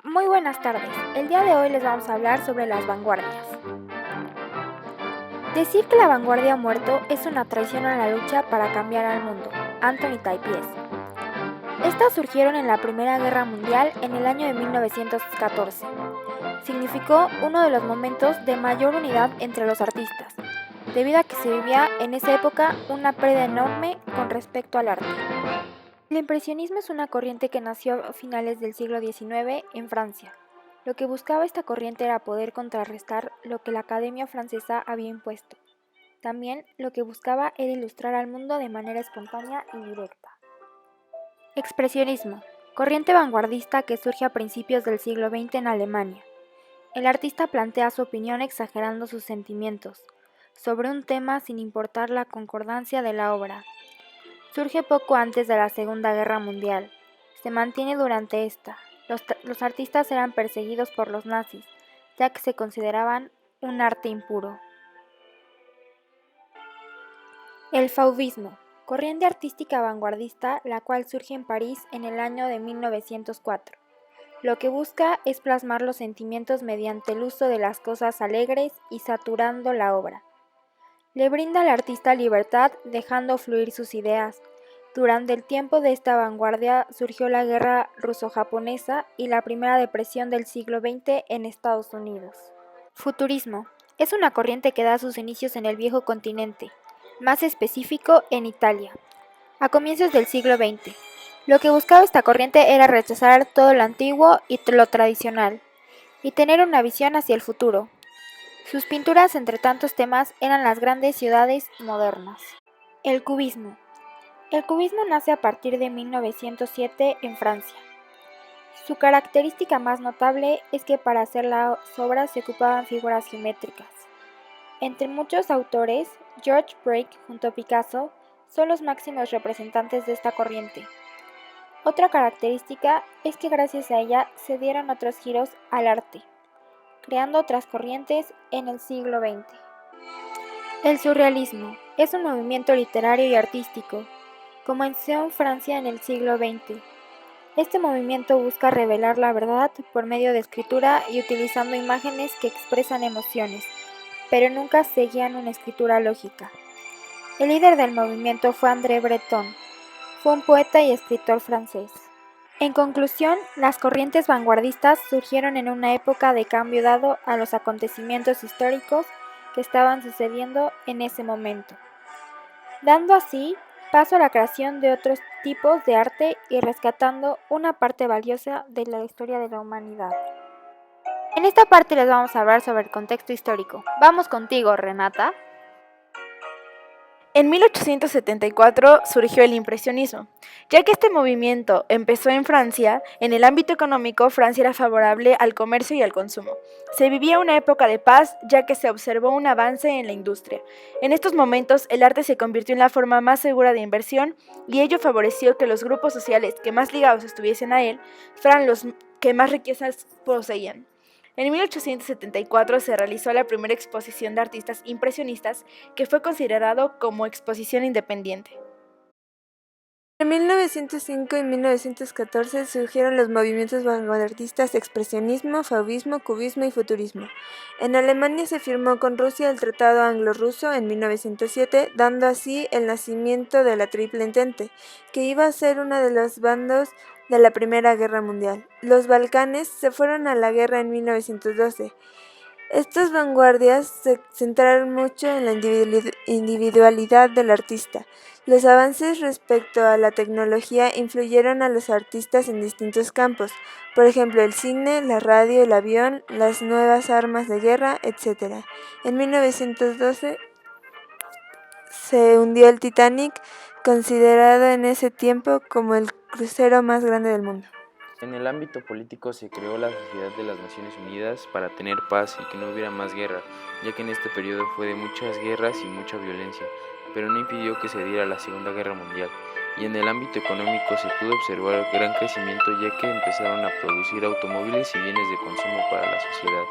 Muy buenas tardes. El día de hoy les vamos a hablar sobre las vanguardias. Decir que la vanguardia ha muerto es una traición a la lucha para cambiar al mundo. Anthony Taipies. Estas surgieron en la Primera Guerra Mundial en el año de 1914. Significó uno de los momentos de mayor unidad entre los artistas, debido a que se vivía en esa época una pérdida enorme con respecto al arte. El impresionismo es una corriente que nació a finales del siglo XIX en Francia. Lo que buscaba esta corriente era poder contrarrestar lo que la Academia Francesa había impuesto. También lo que buscaba era ilustrar al mundo de manera espontánea y directa. Expresionismo, corriente vanguardista que surge a principios del siglo XX en Alemania. El artista plantea su opinión exagerando sus sentimientos sobre un tema sin importar la concordancia de la obra. Surge poco antes de la Segunda Guerra Mundial. Se mantiene durante esta. Los artistas eran perseguidos por los nazis, ya que se consideraban un arte impuro. El fauvismo, corriente artística vanguardista, la cual surge en París en el año de 1904. Lo que busca es plasmar los sentimientos mediante el uso de las cosas alegres y saturando la obra. Le brinda al artista libertad, dejando fluir sus ideas. Durante el tiempo de esta vanguardia surgió la guerra ruso-japonesa y la primera depresión del siglo XX en Estados Unidos. Futurismo. Es una corriente que da sus inicios en el viejo continente, más específico en Italia, a comienzos del siglo XX. Lo que buscaba esta corriente era rechazar todo lo antiguo y lo tradicional, y tener una visión hacia el futuro. Sus pinturas, entre tantos temas, eran las grandes ciudades modernas. El cubismo. El cubismo nace a partir de 1907 en Francia. Su característica más notable es que para hacer las obras se ocupaban figuras geométricas. Entre muchos autores, George Braque junto a Picasso son los máximos representantes de esta corriente. Otra característica es que gracias a ella se dieron otros giros al arte, creando otras corrientes en el siglo XX. El surrealismo es un movimiento literario y artístico. Comenzó en Francia en el siglo XX. Este movimiento busca revelar la verdad por medio de escritura y utilizando imágenes que expresan emociones, pero nunca seguían una escritura lógica. El líder del movimiento fue André Breton. Fue un poeta y escritor francés. En conclusión, las corrientes vanguardistas surgieron en una época de cambio dado a los acontecimientos históricos que estaban sucediendo en ese momento, dando así paso a la creación de otros tipos de arte y rescatando una parte valiosa de la historia de la humanidad. En esta parte les vamos a hablar sobre el contexto histórico. Vamos contigo, Renata. En 1874 surgió el impresionismo. Ya que este movimiento empezó en Francia, en el ámbito económico Francia era favorable al comercio y al consumo. Se vivía una época de paz ya que se observó un avance en la industria. En estos momentos el arte se convirtió en la forma más segura de inversión y ello favoreció que los grupos sociales que más ligados estuviesen a él fueran los que más riquezas poseían. En 1874 se realizó la primera exposición de artistas impresionistas que fue considerado como exposición independiente. En 1905 y 1914 surgieron los movimientos vanguardistas expresionismo, fauvismo, cubismo y futurismo. En Alemania se firmó con Rusia el Tratado Anglo-Ruso en 1907, dando así el nacimiento de la Triple Entente, que iba a ser uno de los bandos de la Primera Guerra Mundial. Los Balcanes se fueron a la guerra en 1912. Estas vanguardias se centraron mucho en la individualidad del artista. Los avances respecto a la tecnología influyeron a los artistas en distintos campos, por ejemplo el cine, la radio, el avión, las nuevas armas de guerra, etc. En 1912 se hundió el Titanic, considerado en ese tiempo como el crucero más grande del mundo. En el ámbito político se creó la Sociedad de las Naciones Unidas para tener paz y que no hubiera más guerra, ya que en este periodo fue de muchas guerras y mucha violencia, pero no impidió que se diera la Segunda Guerra Mundial. Y en el ámbito económico se pudo observar gran crecimiento ya que empezaron a producir automóviles y bienes de consumo para la sociedad.